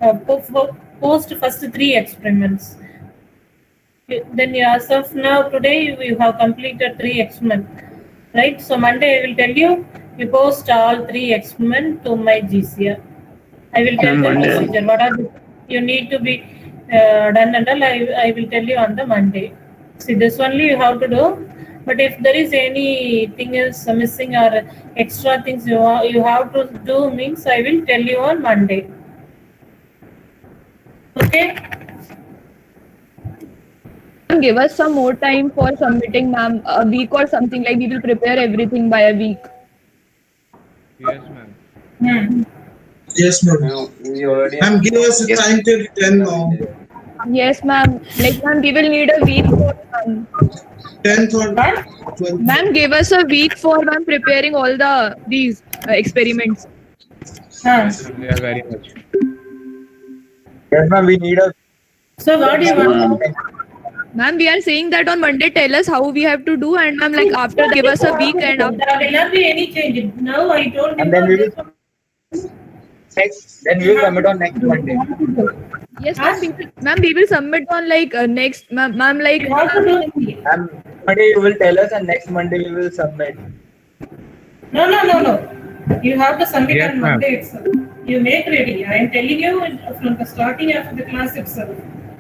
post first 3 experiments. Then as of now, today you have completed 3 experiments, right? So Monday I will tell you, you post all 3 experiments to my GCR. I will tell the procedure. What are you need to be done and all. I will tell you on the Monday. See, this only you have to do. But if there is anything is missing or extra things you have to do, means I will tell you on Monday. Okay. Give us some more time for submitting, ma'am. A week or something, like we will prepare everything by a week. Yes, ma'am. Yes, ma'am. Ma'am, give us a time till 10 now. Yes, ma'am. Like, ma'am, we will need a week for, ma'am. 10th or 12th. Ma'am, give us a week for, ma'am, preparing all these experiments. Yes, ma'am. Yeah, very much. Yes, ma'am, we need a. So what do you want? Ma'am, we are saying that on Monday, tell us how we have to do, and ma'am, like after that, give us a week and after. There will not be any change. Now I told you. And then we will. Then we will submit on next Monday. Yes, ma'am, we will submit on like next, ma'am, like. You have to do it. And Monday you will tell us, and next Monday we will submit. No. You have to submit Yes, on ma'am. Monday itself. You make ready. I am telling you from the starting of the class itself.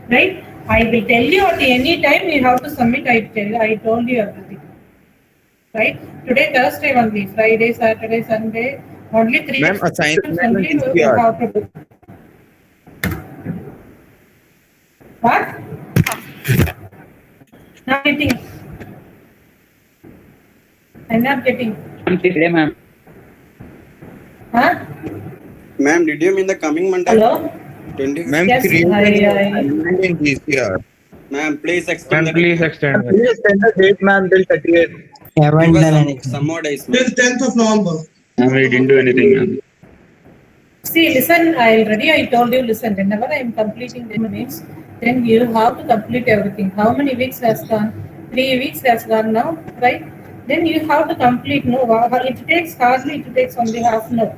Right? I will tell you at any time you have to submit. I told you everything. Right? Today Thursday only. Friday, Saturday, Sunday. Only 3 Ma'am, experiments assignment only is you here. have to do. What? Not getting. I'm not getting. Today, ma'am. Huh? Ma'am, did you mean the coming Monday? Hello? 20? Ma'am, Yes, create I- assignment in GCR. Ma'am, please extend Ma'am, the please extend it. Please extend the date, ma'am, till 30th. Give us some more days, ma'am. Till 10th of November. We didn't do anything, ma'am. See, listen, I told you, listen, whenever I am completing the minutes, then you have to complete everything. How many weeks has gone? 3 weeks has gone now, right? Then you have to complete, no, it takes only half an hour.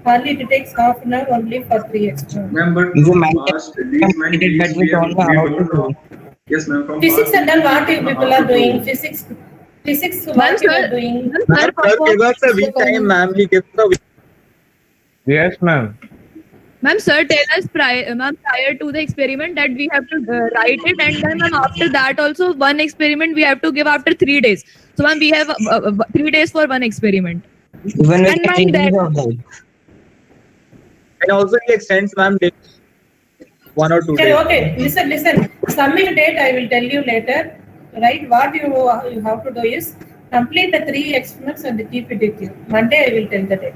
Hardly it takes half an hour only for 3 experiments. Ma'am, but You from might past days, when get days that we we don't know how to do. Yes, ma'am. From Physics past and all, what you days, people how are to doing, do. physics, Ma'am, what you sir, are doing. Ma'am, sir, give us a week time, ma'am. He gives a week. Yes, ma'am. Ma'am, sir, tell us prior to the experiment that we have to write it, and then ma'am, after that also one experiment we have to give after 3 days. So ma'am, we have 3 days for one experiment. Even And ma'am, that And also he extends, ma'am, day 1 or 2 Okay, days. okay. Listen. Submit date I will tell you later. Right? What you have to do is complete the 3 experiments and keep it with you. Monday I will tell the date.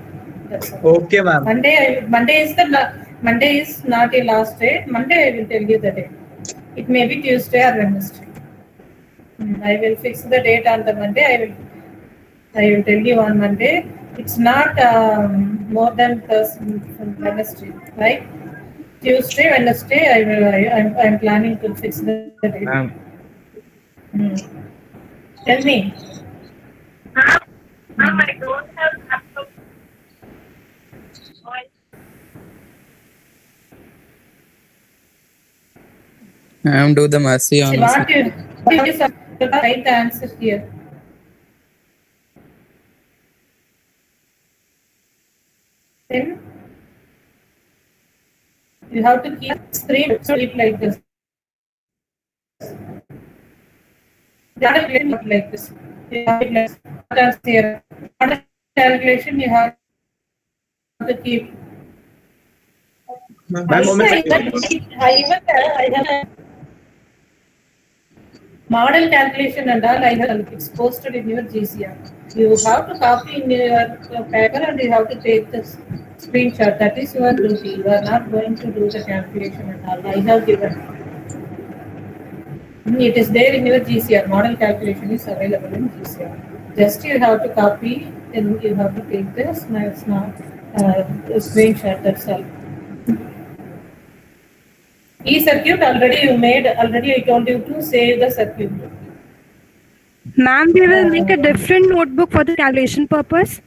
That's all. Okay, ma'am. Monday is not a last day. Monday I will tell you the date. It may be Tuesday or Wednesday. I will fix the date on the Monday. I will tell you on Monday. It's not more than Wednesday, right? Tuesday, Wednesday, I'm planning to fix the date. Ma'am. Tell me. Ma'am, I don't have laptop. Ma'am, do the mercy on us. What you write the answer here. Then you have to keep screen like this. Calculation not like this. You have to like here. Calculation you have to keep. Ma'am, I moment. have a model calculation and all. It's posted in your GCR. You have to copy in your paper and you have to take this screenshot. That is your duty. You are not going to do the calculation and all. I have given. It is there in your GCR. Model calculation is available in GCR. Just you have to copy and you have to take this screenshot. That's all. E-circuit already I told you to save the circuit. Ma'am, we will make a different notebook for the calculation purpose.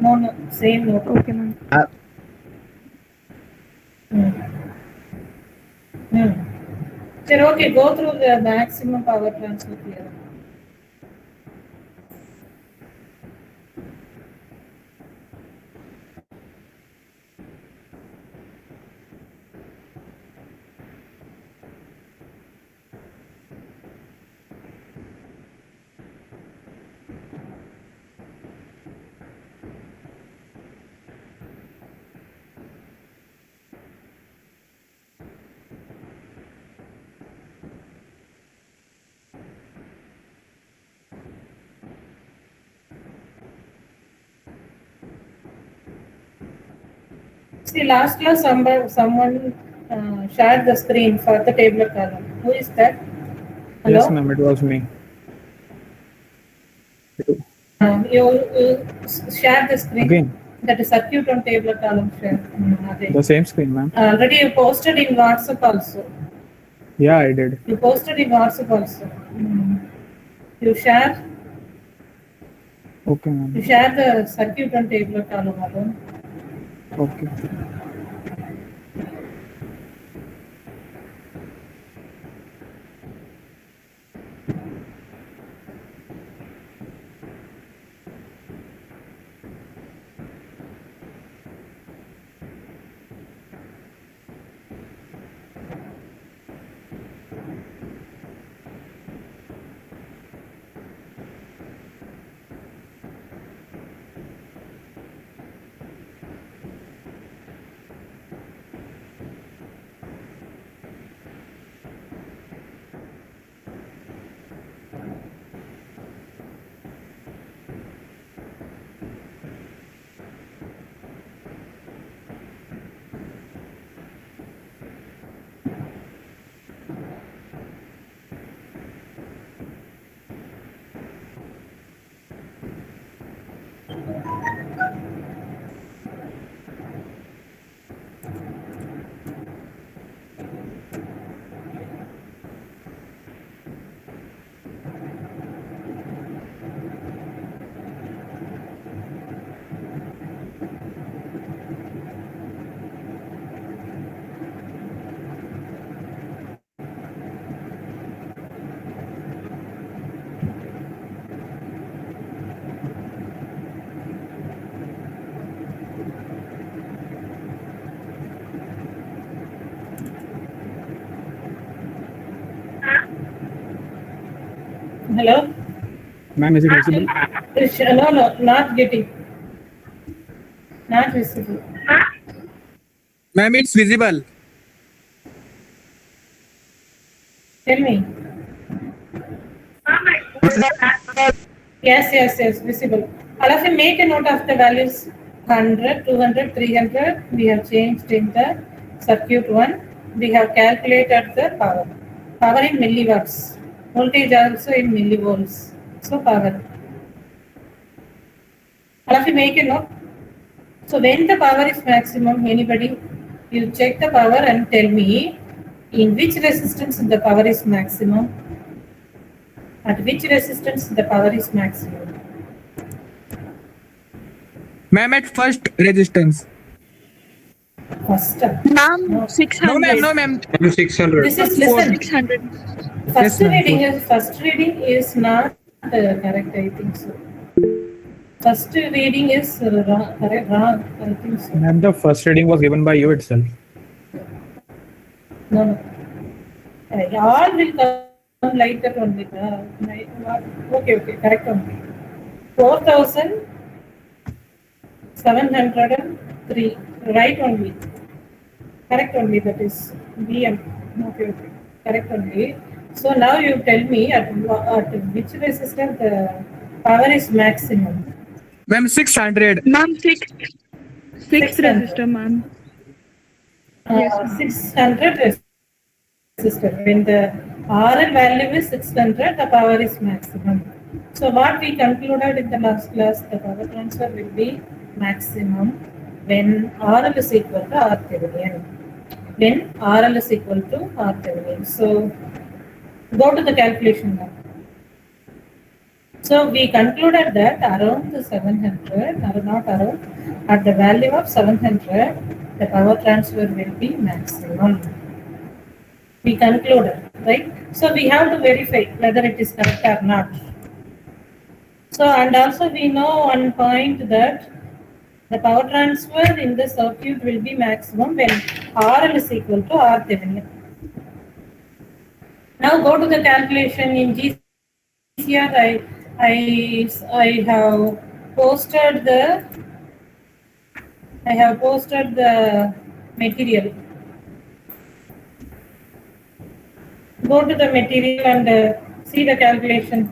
No, same notebook. Okay, ma'am. Sure, okay, go through the maximum power transfer theorem. See, last class someone shared the screen for the table column. Who is that? Hello? Yes, ma'am, it was me. You share the screen. Again, That is circuit on table column share. the same screen, ma'am. Already you posted in WhatsApp also. Yeah, I did. You posted in WhatsApp also. You share. Okay, You ma'am. share the circuit on table column alone. Okay. Hello? Ma'am, is it visible? No, not getting. Not visible. Ma'am, it's visible. Tell me. Yes, visible. All of you make a note of the values 100, 200, 300. We have changed in the circuit one. We have calculated the power. Power in milliwatts. Voltage also in millivolts. So power. All of you make a note. So when the power is maximum, anybody, you check the power and tell me in which resistance the power is maximum. At which resistance the power is maximum. Ma'am, at first resistance. First. Ma'am, No. 600. No, ma'am. 600. This is listen. 600. First Yes, ma'am. reading is not correct. I think so. First reading is wrong. I think so. Ma'am, the first reading was given by you itself. No. All will come later only. Okay. Correct only. 4,703. Right only. Correct only. That is VM. Okay. Correct only. So now you tell me at which resistance the power is maximum. Ma'am, 600. Ma'am, six 600. resistor, ma'am. Yes, ma'am. 600 resistor. When the RL value is 600, the power is maximum. So what we concluded in the last class, the power transfer will be maximum when RL is equal to RThevenin. When RL is equal to RThevenin. So go to the calculation now. So we concluded that around the 700, or not around, at the value of 700, the power transfer will be maximum. We concluded, right? So we have to verify whether it is correct or not. So, and also we know one point that the power transfer in the circuit will be maximum when RL is equal to R Thevenin. Now go to the calculation in GCR. I have posted the material. Go to the material and see the calculation.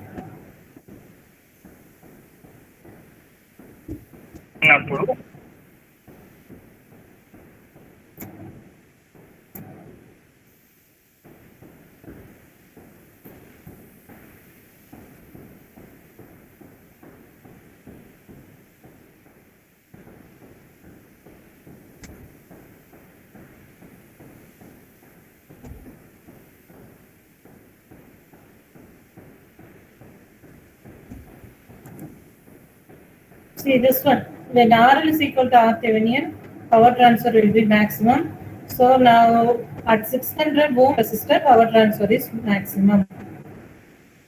See this one. When RL is equal to R Thevenin, power transfer will be maximum. So now at 600 ohm resistor, power transfer is maximum.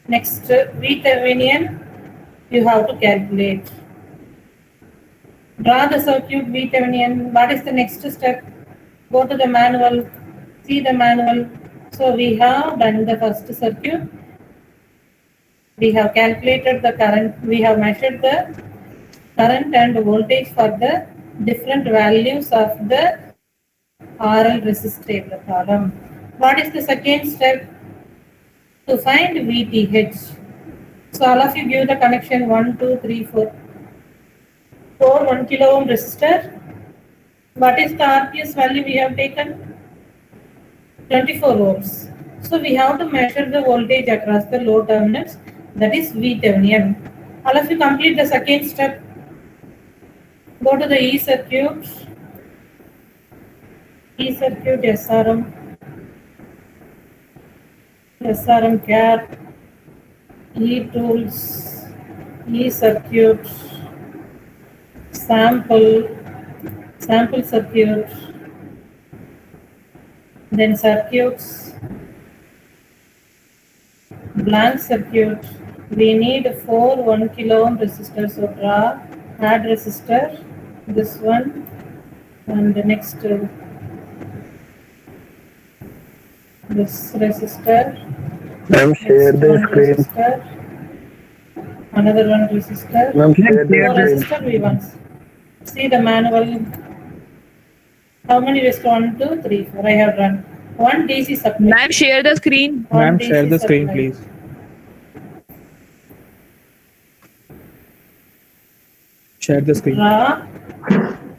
Next, V Thevenin, you have to calculate. Draw the circuit V Thevenin. What is the next step? Go to the manual. See the manual. So we have done the first circuit. We have calculated the current. We have measured the current and voltage for the different values of the RL resistor column. What is the second step? To find VTH. So all of you give the connection 1, 2, 3, 4. 4 1 kilo ohm resistor. What is the RPS value we have taken? 24 ohms. So we have to measure the voltage across the load terminals, that is VThevenin. All of you complete the second step. Go to the E circuit. E circuit SRM. SRM CAT. E tools. E circuit. Sample circuit. Then circuits. Blank circuit. We need 4 1 kilo ohm resistors. So draw, add resistor, this one, and the next this resistor. Ma'am, share Next the one screen. resistor. Another one resistor. Ma'am, share Four the screen. resistor we want. See the manual. How many resistor? 1, 2, 3, 4. I have run. One DC supply. Ma'am, share the screen. One Ma'am, DC share the screen, supply. please. Share the screen. Draw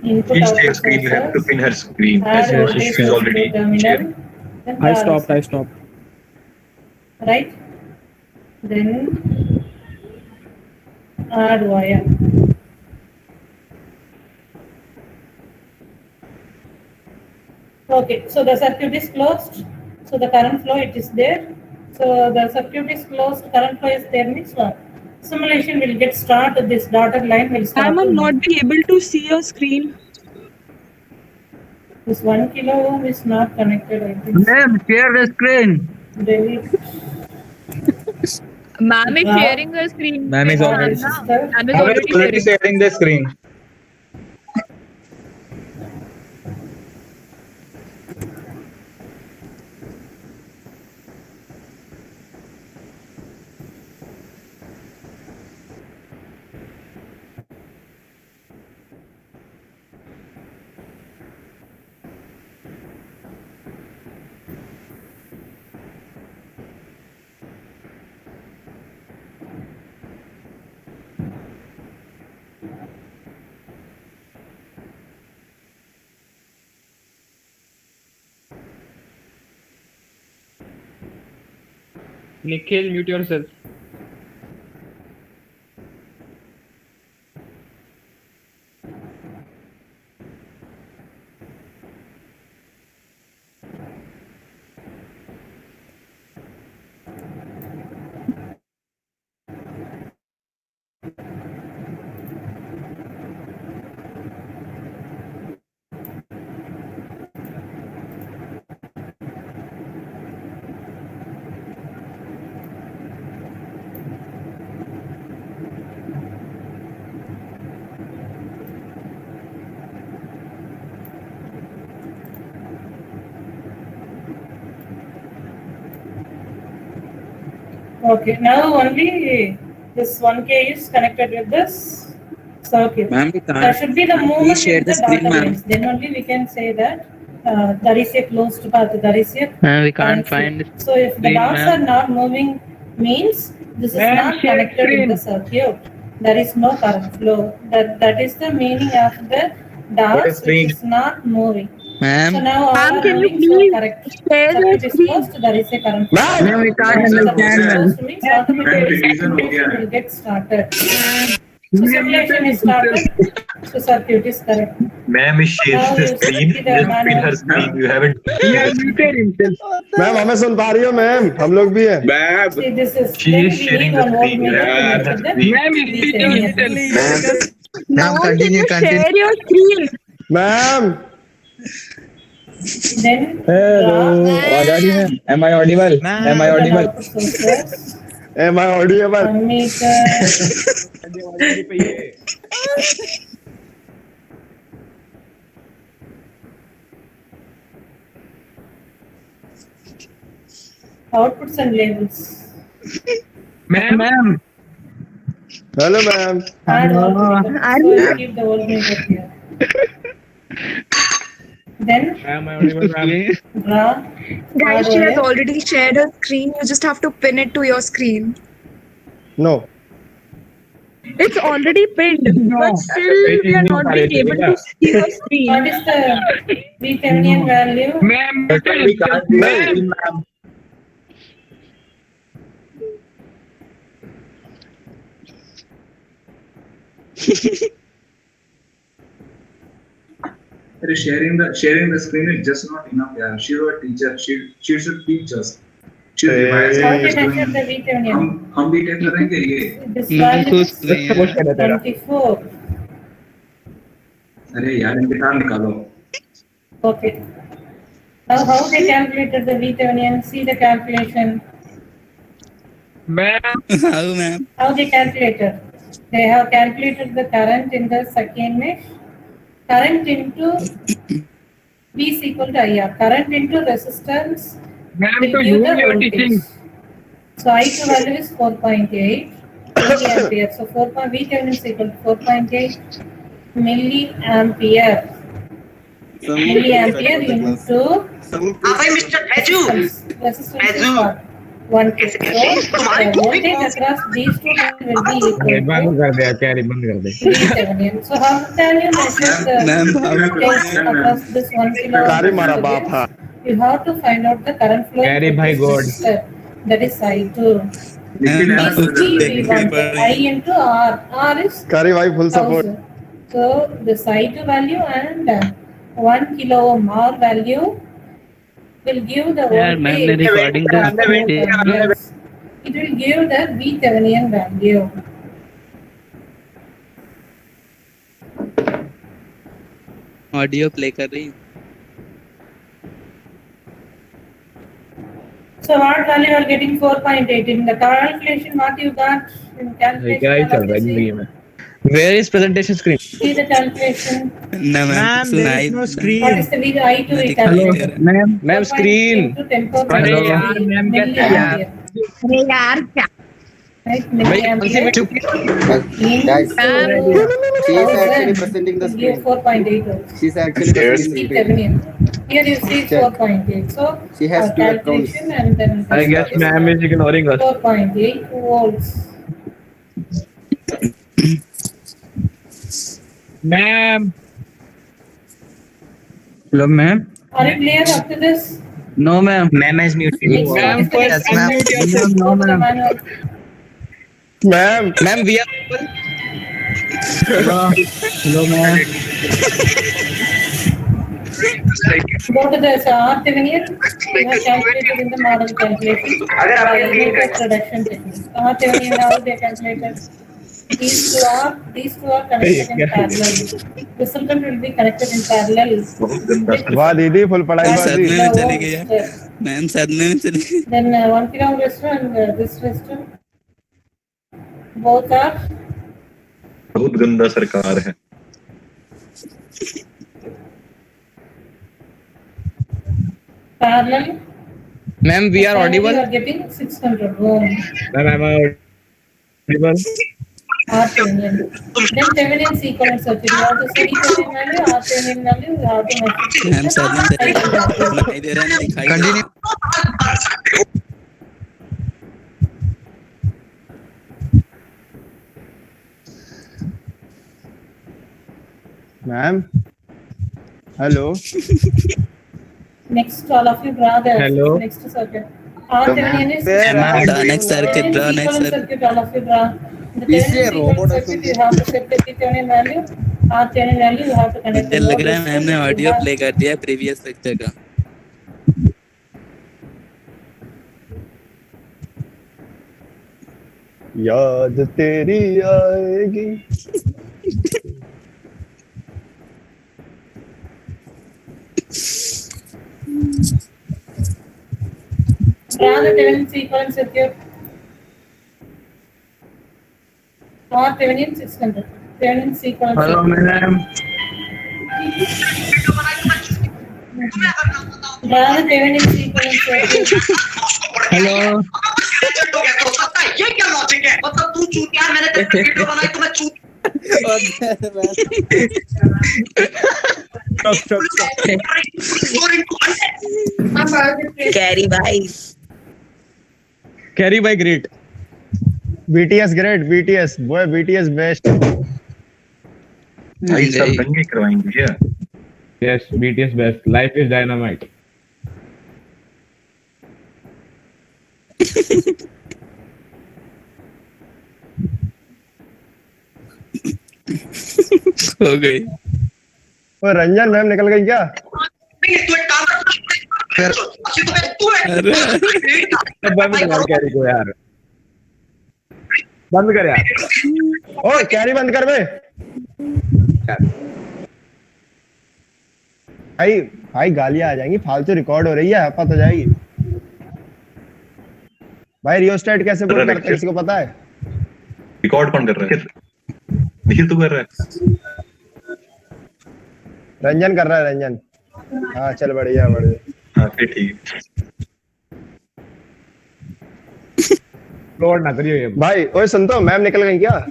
input Please output share screen. You have to sources. pin her screen Add as voltage she is to already terminal. sharing. Then I draw stopped. I resistor. stopped. Right? Then add wire. Okay, so the circuit is closed. So the current flow it is there. So the circuit is closed, current flow is there means what? Simulation will get started. This dotted line will start. I will to not be able to see your screen. This 1 kilo ohm is not connected. I think. Ma'am, share the screen. Delete. Ma'am is Draw. sharing her screen. Ma'am is Draw already- resistor. Ma'am is Ma'am is already already sharing. sharing the screen. Nikhil, mute yourself. Okay, now only this 1K is connected with this circuit. Ma'am, we There can't. should be the movement share with the the screen, dotted ma'am. lines. Then only we can say that there is a closed path, there is a We can't current flow. find So if the screen, dots ma'am. are not moving, means this is Ma'am, not share connected with the screen. circuit. There is no current flow. That is the meaning of the dots which screen? is not moving. Ma'am. So now all Ma'am, are can you moving, so please correct. share the Circuit is screen? closed, there is a current flow. Ma'am, Ma'am, we can't Circuit understand, is ma'am. closed means automatically simulation will get started. So simulation is started, so circuit is correct. Ma'am is sharing Now the you screen. see the Just pin manual. her screen. You haven't. He has muted himself. Ma'am हमें सुन पा रही हो ma'am? हम लोग भी हैं. Ma'am. See, this is. She then is we sharing need the one screen. voltmeter to Yeah. measure the Ma'am is muting VThevenin. himself. Ma'am, can continue, you continue. share your screen? Ma'am. Then Hello. Am I audible? Am I the audible? output sources, Am I audible? ammeter, outputs and labels. Ma'am. Hello ma'am. Add voltmeter. So you keep the voltmeter here. Then Am I audible, ma'am? draw. Guys, add she has wire. already shared her screen. You just have to pin it to your screen. No. It's already pinned, but still we are not being able to see the screen. What is the VThevenin value? Ma'am, We can't see the ma'am. screen, ma'am. Sharing the screen is just not enough. Yeah, she's a teacher. She should teach us. She's Hey. revising. How She's to measure doing. the VThevenin? हम भी test करेंगे ये. This value is Suppose करा तेरा. 24. अरे यार इनके साथ निकालो. Okay. Now how they calculated the VThevenin? See the calculation. Ma'am. How, ma'am? How they calculated? They have calculated the current in the second mesh. Current into V is equal to IR. Current into resistance Ma'am, will to give whom the you are voltage. teaching? So I2 value is 4.8 milliampere. So VThevenin is equal to 4.8 milliampere. Milliampere into resistance is what? 1K. So the voltage across these two will be equal to कर दिया क्या बंद कर दे. VThevenin. So how can you measure the Ma'am, voltage across this 1 kilo? कारी मारा बाप था. You have to find out the current flow. Carry into by this God. resistor. That is I2. Ma'am, Is G we want. I into R. R is कारी भाई full support. 1000. So this I2 value and 1 kilo ohm R value will give the Yeah, ma'am, the voltage. recording Yes. It will give the VThevenin value. Audio play कर रही हूँ. So what value you are getting 4.8 in the calculation? What you got in calculation? क्या ही चल रहा है see? जिंदगी में. Where is presentation screen? See the calculation. ना मैम सुनाई. What is the V I2 we दिखाई दे calculated? रहा है. Ma'am, screen. Into 10 power अरे 20 यार, ma'am, क्या milliampere. अरे यार क्या? Right, भाई कौन सी milliampere. में Guys, she is actually presenting the Give screen. 4.8 also. She's actually presenting the screen. VThevenin. Here you see Check. 4.8. So She has two calculation and then I guess ma'am is ignoring us. 4.8 volts. Ma'am. Hello ma'am. Are you clear up to this? No ma'am. Ma'am is muted. Ma'am, first unmute yourself. No Go to the ma'am. manual. Ma'am. Ma'am we are. Hello ma'am. Go to the RThevenin. We have calculated in the model calculation. By production technique. RThevenin, how they calculated? These two are connected in parallel. Resultant will be connected in parallel. वाह दीदी full पढ़ाई सदमे बाजी. में चले गए यार. Ma'am सदमे में चले गए. Then 1 kilo resistor and this resistor. Both are बहुत गंदा सरकार है. parallel. Ma'am, we are Finally, audible. you are getting 600. Oh. Ma'am, am I audible? RThevenin. Then Thevenin's equivalent circuit. You have to set Thevenin value, RThevenin value, you have to multiply. Ma'am साधन से दिखाई दे रहा है ना, दिखाई दे रहा है। Ma'am hello Next, all of you draw the Hello. next circuit. RThevenin is Ma'am, draw next circuit, draw next equivalent circuit. circuit. All of you draw. The We see a Thevenin's robot equivalent or circuit, you have to set the Thevenin value, RThevenin value, you have to connect. मुझे लग रहा है ma'am ने audio play कर दिया previous lecture का। याद तेरी आएगी। Draw the Thevenin's equivalent circuit. RThevenin 600. Thevenin's equivalent Hello, circuit. ma'am. Draw the Thevenin's equivalent circuit. Hello. ये क्या लॉजिक है? मतलब तू चूतिया, मैंने तेरे वीडियो बनाई तो मैं चूत Carry by. Carry by great. BTS great, BTS boy, BTS best। भाई सब दंगे करवाएंगे क्या? Yes, BTS best. Life is dynamite. हो गई। ओ रंजन मैम निकल गई क्या? तू एक काम कर, अच्छी तो तू है। बंद कर कैरी को यार, बंद कर यार। ओ कैरी बंद कर बे। भाई भाई गालियां आ जाएंगी, फालतू रिकॉर्ड हो रही है, पता हो जाएगी। भाई रियोस्टेट कैसे बोल करते हैं, किसी को पता है? रिकॉर्ड कौन कर रहा है? निखिल तू कर रहा है? रंजन कर रहा है, रंजन। हाँ चल बढ़िया बढ़िया। हाँ फिर ठीक है। फ्लोर ना करियो ये। भाई ओए सुन तो, मैम निकल गई क्या?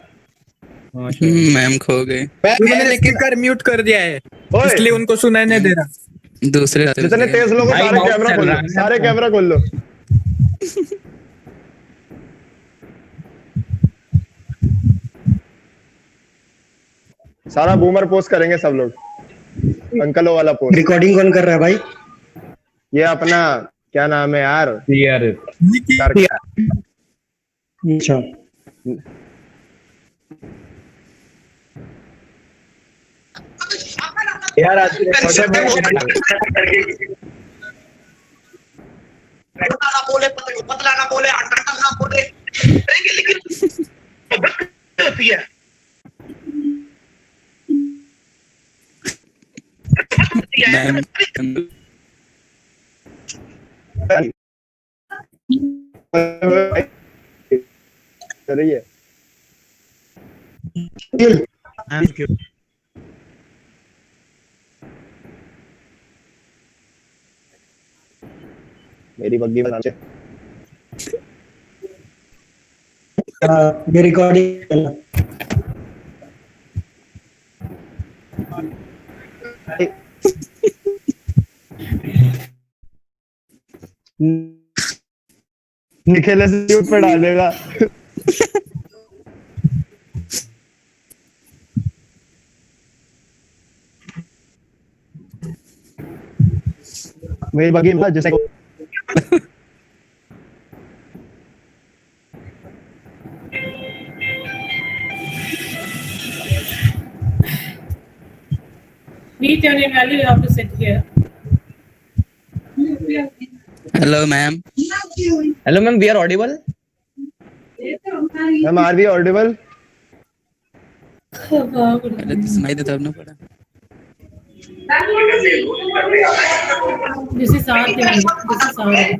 मैम खो गए। मैंने किसका म्यूट कर दिया है, ओए इसलिए उनको सुनाई नहीं दे रहा। दूसरे जितने तेज लोग भाई, सारे माउस कैमरा चल खोल रहा लो, है। सारे कैमरा खोल लो। सारा बूमर पोस्ट करेंगे सब लोग, अंकलों वाला पोस्ट। रिकॉर्डिंग कौन कर रहा है भाई? ये अपना क्या नाम है यार? अच्छा यार आज ना बोले, पतला ना बोले, अंडरटन ना बोले, लेकिन होती है। मैम रही है। मेरी बग्गी बना दे। ये रिकॉर्डिंग निकले से यूट्यूब पे डालेगा। मेरी बग्गी जैसे VThevenin value you have to set here. Hello ma'am. Hello ma'am, we are audible. Ma'am are we audible? अरे तो सुनाई देता ना पड़ा। This is RThevenin. This is RThevenin.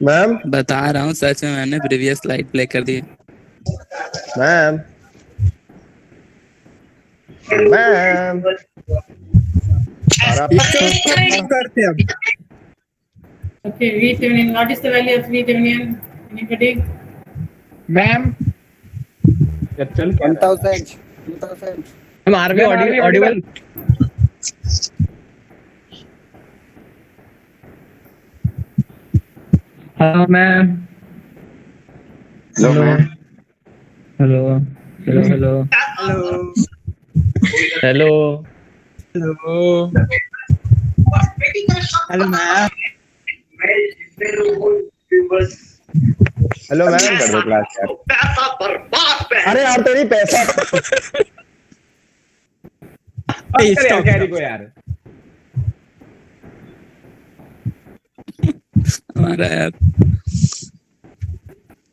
Ma'am बता रहा हूँ सच में, मैंने प्रीवियस स्लाइड प्ले कर दी। मैम मैम करते अब Okay, VThevenian. What is the value of VThevenian? Anybody? Ma'am चल 1000. 2000. Ma'am, are we audible? Hello, ma'am. Hello, ma'am. Hello. Hello. Hello. Hello. Hello, ma'am. Hello ma'am कर दो class यार। पैसा बर्बाद अरे यार तेरी पैसा कैरी को यार हमारा यार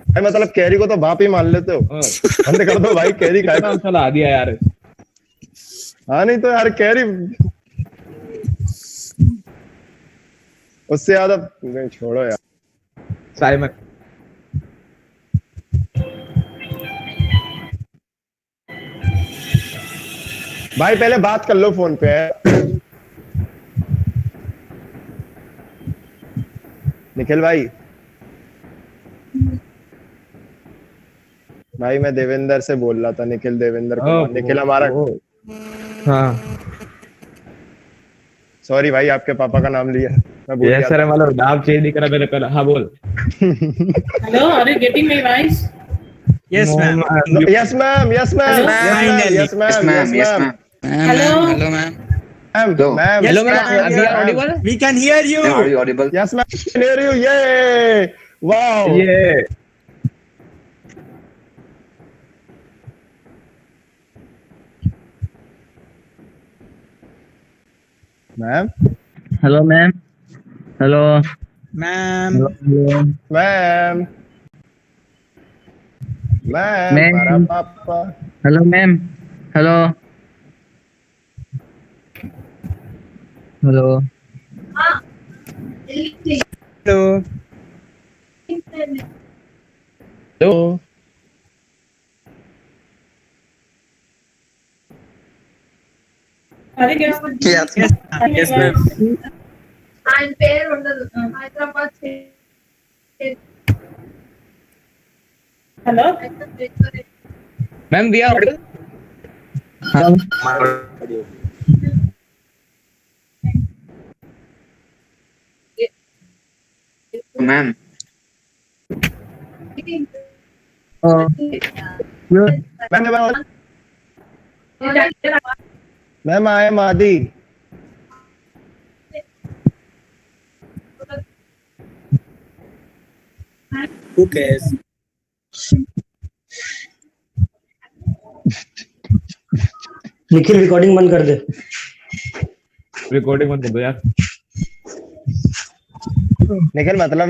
भाई मतलब कैरी को तो बाप ही मान लेते हो। बंद कर दो भाई कैरी का नाम चला दिया यार। हाँ नहीं तो यार कैरी उससे ज्यादा नहीं, छोड़ो यार। साइमन भाई पहले बात कर लो फोन पे। निखिल भाई मैं देवेंद्र से बोल रहा था। निखिल देवेंद्र कुमार। निखिल हमारा हाँ सॉरी भाई आपके पापा का नाम लिया मैं भूल ये गया सर मतलब नाम चेंज नहीं करा मेरे पहले। हाँ बोल। Hello, are you getting my voice? Yes, ma'am. Yes ma'am yes ma'am yes ma'am yes ma'am Hello. Hello, ma'am. Ma'am Hello, ma'am. Are we audible? We can hear you. Are you audible? Yes ma'am can hear you ये wow ये ma'am Hello, ma'am. Hello. Ma'am. Ma'am ma'am ma'am. हमारा पापा Hello, ma'am. Hello. Hello. Hello. Hello Are you getting Yes. Yes, ma'am. ఆయన పేరు ఉండదు Hyderabad Hello? Ma'am, we are audible. Ma'am. Ma'am I am आदि। Who cares? Nikhil recording बंद कर दे। Recording बंद कर दो यार। निखिल मतलब